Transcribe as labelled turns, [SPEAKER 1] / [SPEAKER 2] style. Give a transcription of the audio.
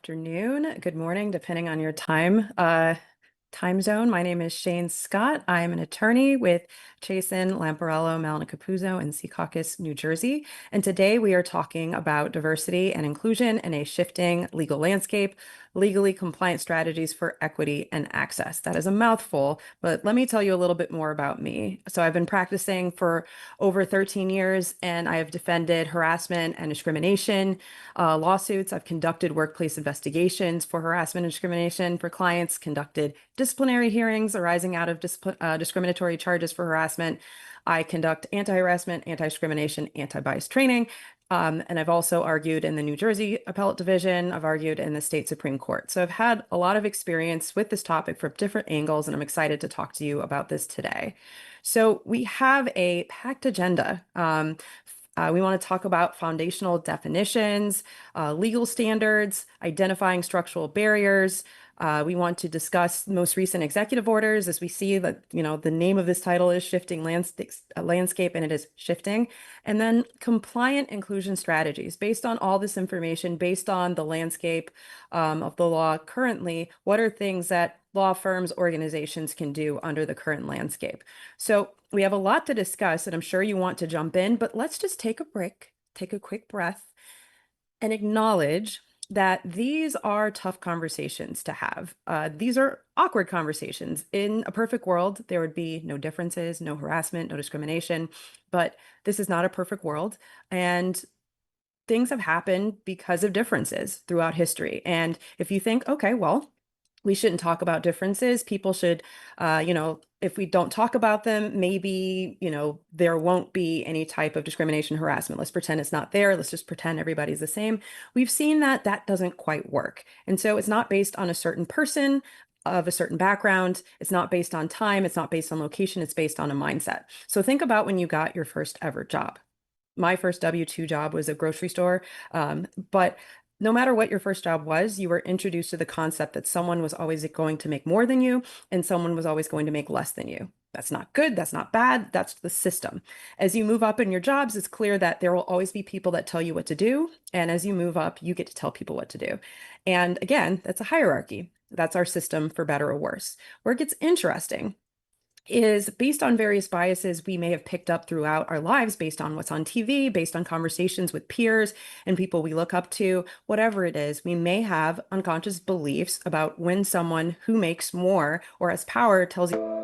[SPEAKER 1] afternoon, good morning, depending on your time zone. My name is Cheyne Scott. I'm an attorney with Chasan, Lamparello, Mallon, Cappuzzo in Secaucus, New Jersey. And today we are talking about diversity and inclusion in a shifting legal landscape, legally compliant strategies for equity and access. That is a mouthful, but let me tell you a little bit more about me. So I've been practicing for over 13 years, and I have defended harassment and discrimination lawsuits. I've conducted workplace investigations for harassment and discrimination for clients, conducted disciplinary hearings arising out of discriminatory charges for harassment. I conduct anti-harassment, anti-discrimination, anti-bias training. And I've also argued in the New Jersey Appellate Division. I've argued in the state Supreme Court. So I've had a lot of experience with this topic from different angles, and I'm excited to talk to you about this today. So we have a packed agenda. We want to talk about foundational definitions, legal standards, identifying structural barriers. We want to discuss most recent executive orders, as we see that, the name of this title is Shifting Landscape, and it is shifting. And then compliant inclusion strategies. Based on all this information, based on the landscape of the law currently, what are things that law firms, organizations can do under the current landscape? So we have a lot to discuss, and I'm sure you want to jump in, but let's just take a break, take a quick breath, and acknowledge that these are tough conversations to have. These are awkward conversations. In a perfect world, there would be no differences, no harassment, no discrimination, but this is not a perfect world. And things have happened because of differences throughout history. And if you think, okay, well, we shouldn't talk about differences. People should, if we don't talk about them, maybe, there won't be any type of discrimination, harassment. Let's pretend it's not there. Let's just pretend everybody's the same. We've seen that that doesn't quite work. And so it's not based on a certain person of a certain background. It's not based on time. It's not based on location. It's based on a mindset. So think about when you got your first ever job. My first W-2 job was a grocery store, but no matter what your first job was, you were introduced to the concept that someone was always going to make more than you and someone was always going to make less than you. That's not good. That's not bad. That's the system. As you move up in your jobs, it's clear that there will always be people that tell you what to do. And as you move up, you get to tell people what to do. And again, that's a hierarchy. That's our system, for better or worse. Where it gets interesting is based on various biases we may have picked up throughout our lives, based on what's on TV, based on conversations with peers and people we look up to, whatever it is, we may have unconscious beliefs about when someone who makes more or has power tells you